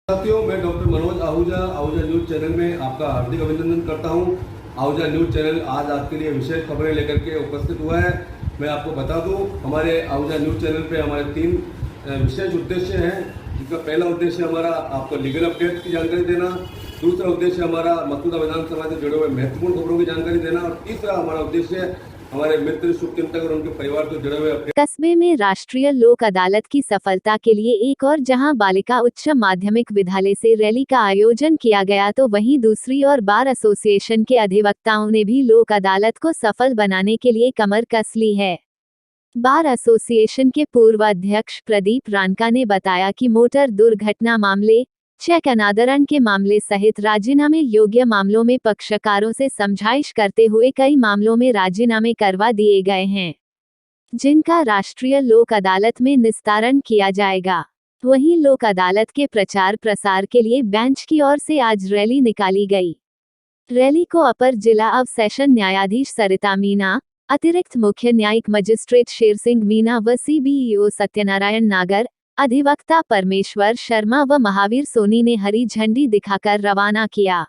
साथियों, मैं doctor Manoj Ahuja news channel में आपका हार्दिक अभिनंदन करता हूं। आहूजा न्यूज चैनल आज आपके लिए विशेष खबरें लेकर के उपस्थित हुआ है। मैं आपको बता दूं, हमारे आहूजा न्यूज चैनल पे हमारे 3 विशेष उद्देश्य हैं। जिसका पहला उद्देश्य हमारा आपको लीगल अपडेट की जानकारी देना, दूसरा उद्देश्य हमारा मसूदा विधानसभा से जुड़े हुए महत्वपूर्ण खबरों की जानकारी देना और तीसरा हमारा उद्देश्य हमारे मित्र शुभचिंतक और उनके परिवार से जुड़े हुए अपडेट। कस्बे में राष्ट्रीय लोक अदालत की सफलता के लिए एक और जहां बालिका उच्च माध्यमिक विद्यालय से रैली का आयोजन किया गया, तो वहीं दूसरी ओर बार एसोसिएशन के अधिवक्ताओं ने भी लोक अदालत को सफल बनाने के लिए कमर कस ली है। बार एसोसिएशन के पूर्व अध्यक्ष प्रदीप रानका ने बताया कि मोटर दुर्घटना मामले, चेक अनादरण के मामले सहित राजीनामे योग्य मामलों में पक्षकारों से समझाइश करते हुए कई मामलों में राजीनामे करवा दिए गए हैं, जिनका राष्ट्रीय लोक अदालत में निस्तारण किया जाएगा। वहीं लोक अदालत के प्रचार प्रसार के लिए बेंच की ओर से आज रैली निकाली गई। रैली को अपर जिला अब सेशन न्यायाधीश सरिता मीना, अतिरिक्त मुख्य न्यायिक मजिस्ट्रेट शेर सिंह मीना व सीबीईओ सत्यनारायण नागर, अधिवक्ता परमेश्वर शर्मा व महावीर सोनी ने हरी झंडी दिखाकर रवाना किया।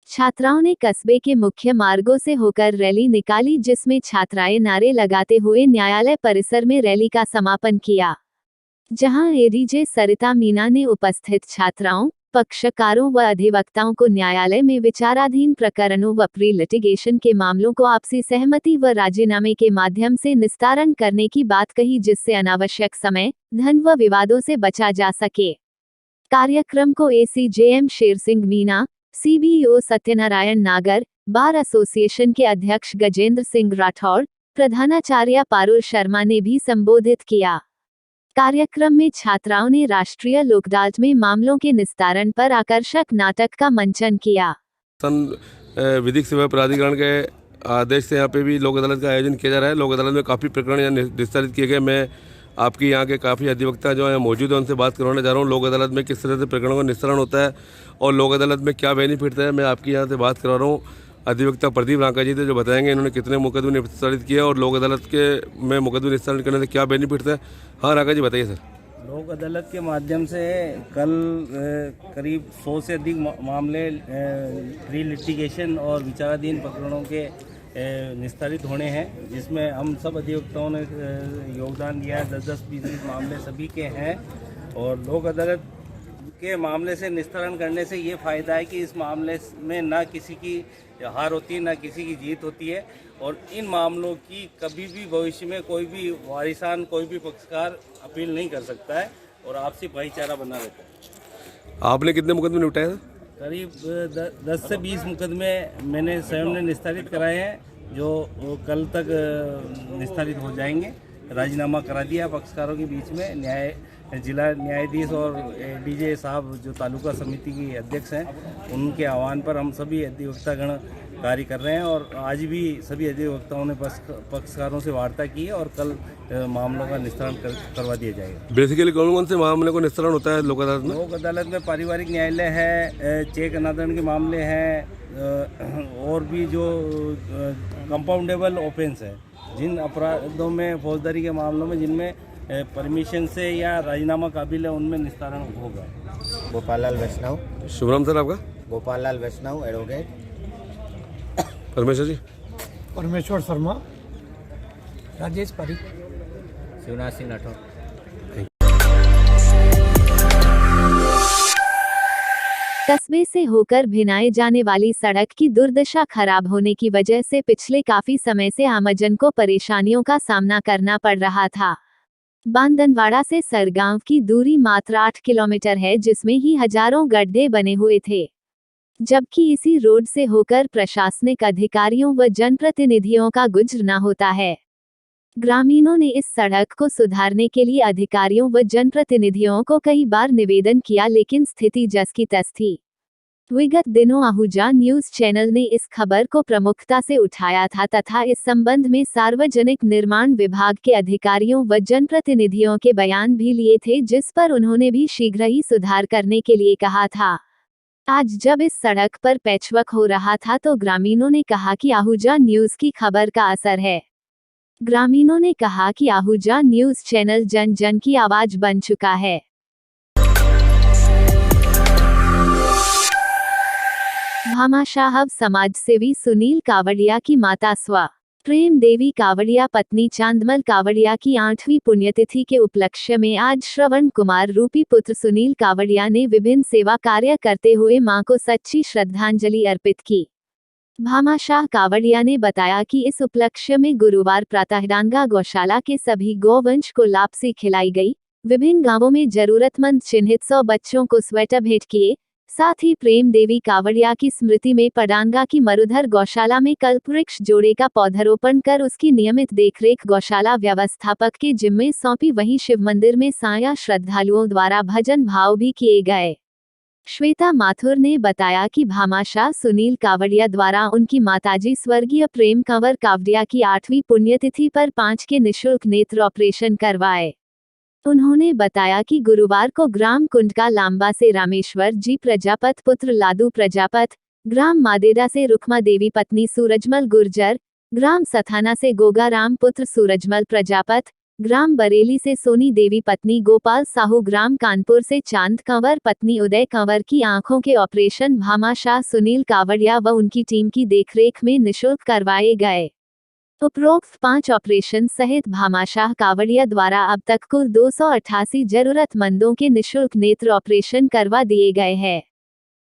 छात्राओं ने कस्बे के मुख्य मार्गों से होकर रैली निकाली, जिसमें छात्राएं नारे लगाते हुए न्यायालय परिसर में रैली का समापन किया, जहां एडीजे सरिता मीना ने उपस्थित छात्राओं, पक्षकारों व अधिवक्ताओं को न्यायालय में विचाराधीन प्रकरणों व प्री लिटिगेशन के मामलों को आपसी सहमति व राजीनामे के माध्यम से निस्तारण करने की बात कही, जिससे अनावश्यक समय, धन व विवादों से बचा जा सके। कार्यक्रम को एसीजेएम शेर सिंह मीना, सीबीईओ सत्यनारायण नागर, बार एसोसिएशन के अध्यक्ष गजेंद्र सिंह राठौड़, प्रधानाचार्य पारुल शर्मा ने भी संबोधित किया। कार्यक्रम में छात्राओं ने राष्ट्रीय लोक अदालत में मामलों के निस्तारण पर आकर्षक नाटक का मंचन किया। विधिक सेवा प्राधिकरण के आदेश से यहाँ पे भी लोक अदालत का आयोजन किया जा रहा है। लोक अदालत में काफ़ी प्रकरण यहाँ निस्तारित किए गए। मैं आपकी यहाँ के काफ़ी अधिवक्ता जो है मौजूद है, उनसे बात करवाने जा रहा हूँ। लोक अदालत में किस तरह से प्रकरणों का निस्तारण होता है और लोक अदालत में क्या बेनिफिट है, मैं आपकी यहाँ से बात करवा रहा हूँ। अधिवक्ता प्रदीप रांका जी थे, जो बताएंगे इन्होंने कितने मुकदमे निस्तारित किए और लोक अदालत के में मुकदमे निस्तारण करने से क्या बेनिफिट है। हाँ रांका जी, बताइए सर। लोक अदालत के माध्यम से कल करीब 100 से अधिक मामले प्री लिटिगेशन और विचाराधीन प्रकरणों के निस्तारित होने हैं, जिसमें हम सब अधिवक्ताओं ने योगदान दिया है। 10-20 मामले सभी के हैं और लोक अदालत के मामले से निस्तारण करने से ये फ़ायदा है कि इस मामले में ना किसी की हार होती है, ना किसी की जीत होती है और इन मामलों की कभी भी भविष्य में कोई भी वारिसान, कोई भी पक्षकार अपील नहीं कर सकता है और आपसी भाईचारा बना रहता है। आपने कितने मुकदमे निपटाए थे? करीब 10 से 20 मुकदमे मैंने स्वयं ने निस्तारित कराए हैं, जो कल तक निस्तारित हो जाएंगे। राजीनामा करा दिया पक्षकारों के बीच में। जिला न्यायाधीश और डीजे साहब जो तालुका समिति के अध्यक्ष हैं, उनके आह्वान पर हम सभी अधिवक्तागण कार्य कर रहे हैं और आज भी सभी अधिवक्ताओं ने पक्षकारों से वार्ता की है और कल मामलों का निस्तारण करवा दिया जाएगा। बेसिकली कौन से मामले को निस्तारण होता है लोक अदालत में? लोक अदालत में पारिवारिक न्यायालय है, चेक अनादरण के मामले हैं और भी जो कंपाउंडेबल ऑफेंस है, जिन अपराधों में, फौजदारी के मामलों में जिनमें परमिशन से या राजीनामा काबिल है, उनमें निस्तारण होगा। गोपाल लाल वैष्णव। शुभ नाम सर आपका? गोपाल लाल वैष्णव, एडवोकेट। परमेश्वर जी? परमेश्वर शर्मा। राजेश पारिक। शिवनाथ सिंह राठौर। कस्बे से होकर भिनाए जाने वाली सड़क की दुर्दशा खराब होने की वजह से पिछले काफी समय से आमजन को परेशानियों का सामना करना पड़ रहा था। बांदनवाड़ा से सरगांव की दूरी मात्र 8 किलोमीटर है, जिसमें ही हजारों गड्ढे बने हुए थे, जबकि इसी रोड से होकर प्रशासनिक अधिकारियों व जनप्रतिनिधियों का गुजरना होता है। ग्रामीणों ने इस सड़क को सुधारने के लिए अधिकारियों व जनप्रतिनिधियों को कई बार निवेदन किया, लेकिन स्थिति जस की तस थी। विगत दिनों आहूजा न्यूज चैनल ने इस खबर को प्रमुखता से उठाया था तथा इस संबंध में सार्वजनिक निर्माण विभाग के अधिकारियों व जनप्रतिनिधियों के बयान भी लिए थे, जिस पर उन्होंने भी शीघ्र ही सुधार करने के लिए कहा था। आज जब इस सड़क पर पैचवर्क हो रहा था, तो ग्रामीणों ने कहा कि आहूजा न्यूज की खबर का असर है। ग्रामीणों ने कहा कि आहूजा न्यूज चैनल जन जन की आवाज बन चुका है। भामाशाह समाजसेवी सुनील कावड़िया की माता स्व प्रेम देवी कावड़िया पत्नी चांदमल कावड़िया की 8वीं पुण्यतिथि के उपलक्ष्य में आज श्रवण कुमार रूपी पुत्र सुनील कावड़िया ने विभिन्न सेवा कार्य करते हुए मां को सच्ची श्रद्धांजलि अर्पित की। भामाशाह कावड़िया ने बताया कि इस उपलक्ष्य में गुरुवार प्रातः डांगा गौशाला के सभी गौवंश को लापसी खिलाई गई। विभिन्न गांवों में जरूरतमंद चिन्हित 100 बच्चों को स्वेटर भेंट किए। साथ ही प्रेम देवी कावड़िया की स्मृति में पडांगा की मरुधर गौशाला में कल्पवृक्ष जोड़े का पौधारोपण कर उसकी नियमित देखरेख गौशाला व्यवस्थापक के जिम्मे सौंपी। वहीं शिव मंदिर में साया श्रद्धालुओं द्वारा भजन भाव भी किए गए। श्वेता माथुर ने बताया कि भामाशाह सुनील कावड़िया द्वारा उनकी माताजी स्वर्गीय प्रेम कंवर कावड़िया की 8वीं पुण्यतिथि पर 5 के निःशुल्क नेत्र ऑपरेशन करवाए। उन्होंने बताया कि गुरुवार को ग्राम कुंडका लांबा से रामेश्वर जी प्रजापत पुत्र लादू प्रजापत, ग्राम मादेरा से रुक्मा देवी पत्नी सूरजमल गुर्जर, ग्राम सथाना से गोगाराम पुत्र सूरजमल प्रजापत, ग्राम बरेली से सोनी देवी पत्नी गोपाल साहू, ग्राम कानपुर से चांद कंवर पत्नी उदय कंवर की आंखों के ऑपरेशन भामाशाह सुनील कावड़िया व उनकी टीम की देखरेख में निःशुल्क करवाए गए। उपरोक्त 5 ऑपरेशन सहित भामाशाह कावड़िया द्वारा अब तक कुल 288 जरूरतमंदों के निःशुल्क नेत्र ऑपरेशन करवा दिए गए हैं।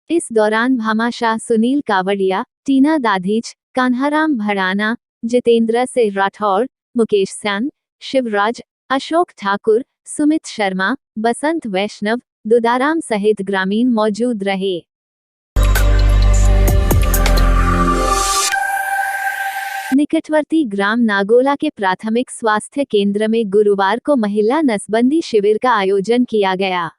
इस दौरान भामाशाह सुनील कावड़िया, टीना दाधीच, कान्हाराम भड़ाना, जितेंद्र सिंह राठौड़, मुकेश सैन, शिवराज, अशोक ठाकुर, सुमित शर्मा, बसंत वैष्णव, दुदाराम सहित ग्रामीण मौजूद रहे। निकटवर्ती ग्राम नागोला के प्राथमिक स्वास्थ्य केंद्र में गुरुवार को महिला नसबंदी शिविर का आयोजन किया गया।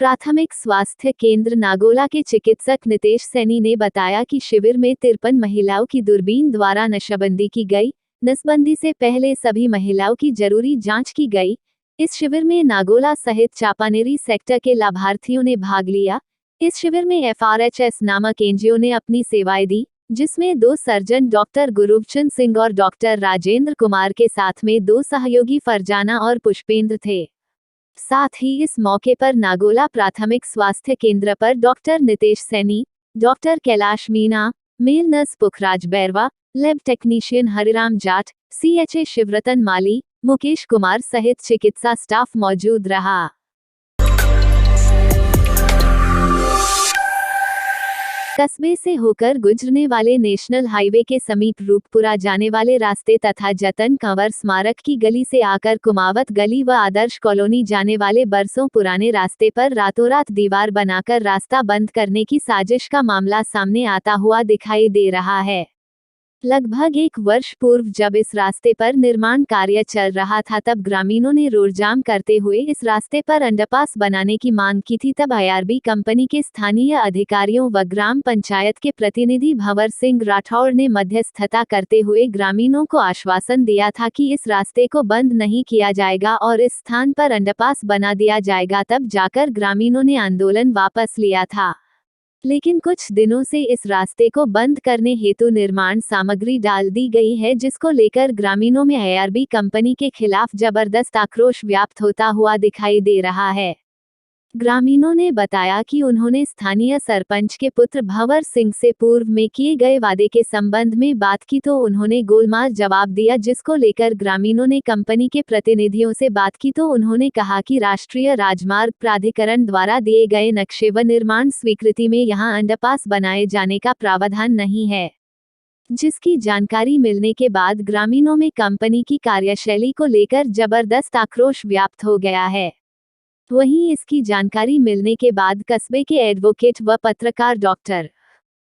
प्राथमिक स्वास्थ्य केंद्र नागोला के चिकित्सक नितेश सैनी ने बताया कि शिविर में 53 महिलाओं की दूरबीन द्वारा नशबंदी की गई। नसबंदी से पहले सभी महिलाओं की जरूरी जांच की गई। इस शिविर में नागोला सहित चापानेरी सेक्टर के लाभार्थियों ने भाग लिया। इस शिविर में FRHS नामक एनजीओ ने अपनी सेवाएं दी, जिसमें 2 सर्जन डॉक्टर गुरुबचन सिंह और डॉक्टर राजेंद्र कुमार के साथ में 2 सहयोगी फरजाना और पुष्पेंद्र थे। साथ ही इस मौके पर नागोला प्राथमिक स्वास्थ्य केंद्र पर doctor Nitesh Saini, doctor Kailash Meena, male nurse Pukhraj Bairwa, lab technician Hariram Jat, CHA Shivratan Mali, Mukesh Kumar सहित चिकित्सा स्टाफ मौजूद रहा। कस्बे से होकर गुजरने वाले नेशनल हाईवे के समीप रूपपुरा जाने वाले रास्ते तथा जतन कंवर स्मारक की गली से आकर कुमावत गली व आदर्श कॉलोनी जाने वाले बरसों पुराने रास्ते पर रातों रात दीवार बनाकर रास्ता बंद करने की साजिश का मामला सामने आता हुआ दिखाई दे रहा है। लगभग 1 वर्ष पूर्व जब इस रास्ते पर निर्माण कार्य चल रहा था, तब ग्रामीणों ने रोड जाम करते हुए इस रास्ते पर अंडरपास बनाने की मांग की थी। तब IRB कंपनी के स्थानीय अधिकारियों व ग्राम पंचायत के प्रतिनिधि भंवर सिंह राठौड़ ने मध्यस्थता करते हुए ग्रामीणों को आश्वासन दिया था कि इस रास्ते को बंद नहीं किया जाएगा और इस स्थान पर अंडरपास बना दिया जाएगा। तब जाकर ग्रामीणों ने आंदोलन वापस लिया था, लेकिन कुछ दिनों से इस रास्ते को बंद करने हेतु निर्माण सामग्री डाल दी गई है, जिसको लेकर ग्रामीणों में IRB कंपनी के खिलाफ जबरदस्त आक्रोश व्याप्त होता हुआ दिखाई दे रहा है। ग्रामीणों ने बताया कि उन्होंने स्थानीय सरपंच के पुत्र भंवर सिंह से पूर्व में किए गए वादे के संबंध में बात की तो उन्होंने गोलमाल जवाब दिया, जिसको लेकर ग्रामीणों ने कंपनी के प्रतिनिधियों से बात की तो उन्होंने कहा कि राष्ट्रीय राजमार्ग प्राधिकरण द्वारा दिए गए नक्शे व निर्माण स्वीकृति में यहां अंडरपास बनाए जाने का प्रावधान नहीं है, जिसकी जानकारी मिलने के बाद ग्रामीणों में कंपनी की कार्यशैली को लेकर जबरदस्त आक्रोश व्याप्त हो गया है। वहीं इसकी जानकारी मिलने के बाद कस्बे के एडवोकेट व पत्रकार डॉक्टर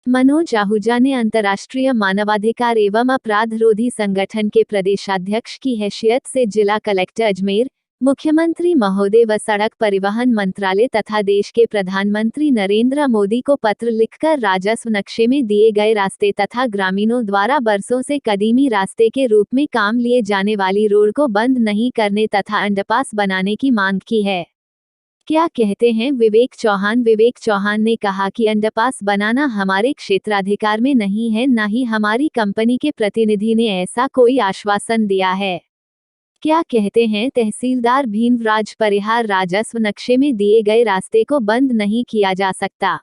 मनोज आहूजा ने अंतर्राष्ट्रीय मानवाधिकार एवं अपराध रोधी संगठन के प्रदेशाध्यक्ष की हैसियत से जिला कलेक्टर अजमेर, मुख्यमंत्री महोदय व सड़क परिवहन मंत्रालय तथा देश के प्रधानमंत्री नरेंद्र मोदी को पत्र लिखकर राजस्व नक्शे में दिए गए रास्ते तथा ग्रामीणों द्वारा बरसों से कदीमी रास्ते के रूप में काम लिए जाने वाली रोड को बंद नहीं करने तथा अंडरपास बनाने की मांग की है। क्या कहते हैं विवेक चौहान? विवेक चौहान ने कहा कि अंडरपास बनाना हमारे क्षेत्राधिकार में नहीं है, न ही हमारी कंपनी के प्रतिनिधि ने ऐसा कोई आश्वासन दिया है। क्या कहते हैं तहसीलदार भीमराज परिहार? राजस्व नक्शे में दिए गए रास्ते को बंद नहीं किया जा सकता।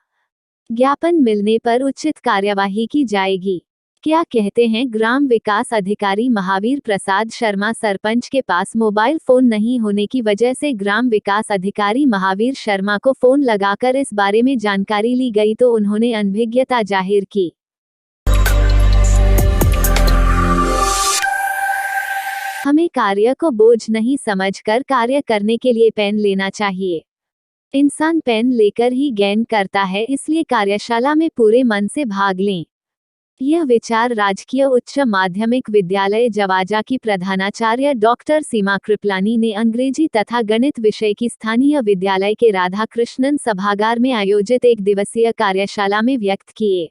ज्ञापन मिलने पर उचित कार्यवाही की जाएगी। क्या कहते हैं ग्राम विकास अधिकारी महावीर प्रसाद शर्मा। सरपंच के पास मोबाइल फोन नहीं होने की वजह से ग्राम विकास अधिकारी महावीर शर्मा को फोन लगाकर इस बारे में जानकारी ली गई तो उन्होंने अनभिज्ञता जाहिर की। हमें कार्य को बोझ नहीं समझकर कार्य करने के लिए पेन लेना चाहिए। इंसान पेन लेकर ही ज्ञान करता है, इसलिए कार्यशाला में पूरे मन से भाग लें। यह विचार राजकीय उच्च माध्यमिक विद्यालय जवाजा की प्रधानाचार्य डॉक्टर सीमा कृपलानी ने अंग्रेजी तथा गणित विषय की स्थानीय विद्यालय के राधा कृष्णन सभागार में आयोजित एक दिवसीय कार्यशाला में व्यक्त किए।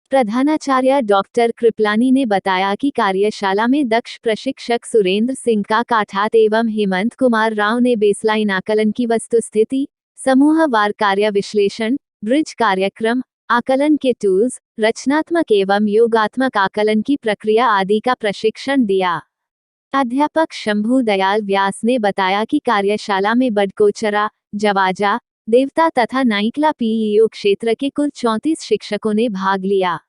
प्रधानाचार्य डॉक्टर कृपलानी ने बताया कि कार्यशाला में दक्ष प्रशिक्षक सुरेंद्र सिंह का काठात एवं हेमंत कुमार राव ने बेसलाइन आकलन की वस्तुस्थिति, समूहवार कार्य विश्लेषण, ब्रिज कार्यक्रम, आकलन के टूल्स, रचनात्मक एवं योगात्मक आकलन की प्रक्रिया आदि का प्रशिक्षण दिया। अध्यापक शंभू दयाल व्यास ने बताया कि कार्यशाला में बडकोचरा, जवाजा, देवता तथा नाइकला पीईओ क्षेत्र के कुल 34 शिक्षकों ने भाग लिया।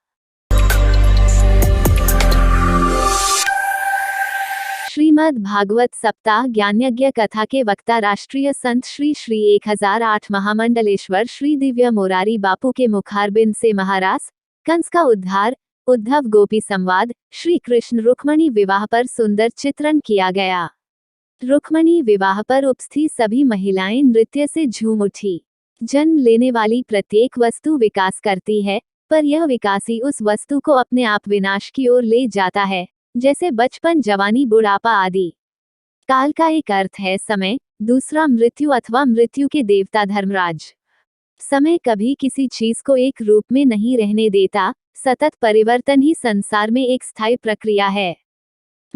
श्रीमद् भागवत सप्ताह ज्ञानयज्ञ कथा के वक्ता राष्ट्रीय संत श्री श्री 1008 महामंडलेश्वर श्री दिव्य मोरारी बापू के मुखारबिंद से महारास, कंस का उद्धार, उद्धव गोपी संवाद, श्री कृष्ण रुक्मणी विवाह पर सुंदर चित्रण किया गया। रुक्मणी विवाह पर उपस्थित सभी महिलाएं नृत्य से झूम उठी। जन्म लेने वाली प्रत्येक वस्तु विकास करती है, पर यह विकास ही उस वस्तु को अपने आप विनाश की ओर ले जाता है, जैसे बचपन, जवानी, बुढ़ापा आदि। काल का एक अर्थ है समय, दूसरा मृत्यु अथवा मृत्यु के देवता धर्मराज। समय कभी किसी चीज को एक रूप में नहीं रहने देता, सतत परिवर्तन ही संसार में एक स्थायी प्रक्रिया है।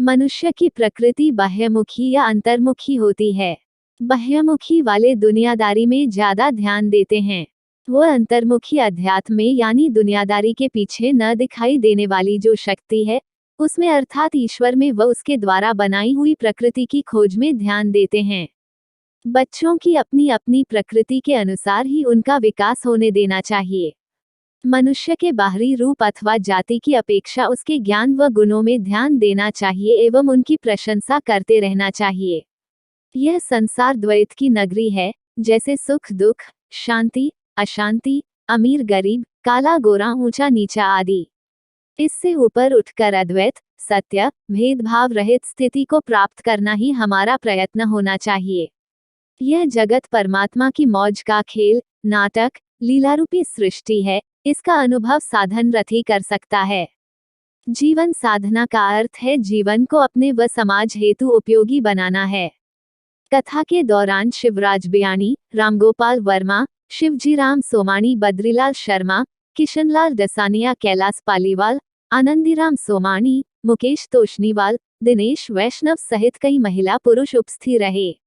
मनुष्य की प्रकृति बाह्यमुखी या अंतर्मुखी होती है। बाह्यमुखी वाले दुनियादारी में ज्यादा ध्यान देते हैं। वो अंतर्मुखी अध्यात्म में यानी दुनियादारी के पीछे न दिखाई देने वाली जो शक्ति है, उसमें अर्थात ईश्वर में व उसके द्वारा बनाई हुई प्रकृति की खोज में ध्यान देते हैं। बच्चों की अपनी अपनी प्रकृति के अनुसार ही उनका विकास होने देना चाहिए। मनुष्य के बाहरी रूप अथवा जाति की अपेक्षा उसके ज्ञान व गुणों में ध्यान देना चाहिए एवं उनकी प्रशंसा करते रहना चाहिए। यह संसार द्वैत की नगरी है, जैसे सुख दुख, शांति अशांति, अमीर गरीब, काला गोरा, ऊंचा नीचा आदि। इससे ऊपर उठकर अद्वैत, सत्य, भेदभाव रहित स्थिति को प्राप्त करना ही हमारा प्रयत्न होना चाहिए। यह जगत परमात्मा की मौज का खेल, नाटक, लीलारूपी सृष्टि है। इसका अनुभव साधन रथ ही कर सकता है। जीवन साधना का अर्थ है जीवन को अपने व समाज हेतु उपयोगी बनाना है। कथा के दौरान शिवराज बियानी, रामगोपाल वर्मा, शिवजीराम सोमानी, बद्रीलाल शर्मा, किशनलाल डसानिया, कैलाश पालीवाल, आनंदीराम सोमानी, मुकेश तोशनीवाल, दिनेश वैष्णव सहित कई महिला पुरुष उपस्थित रहे।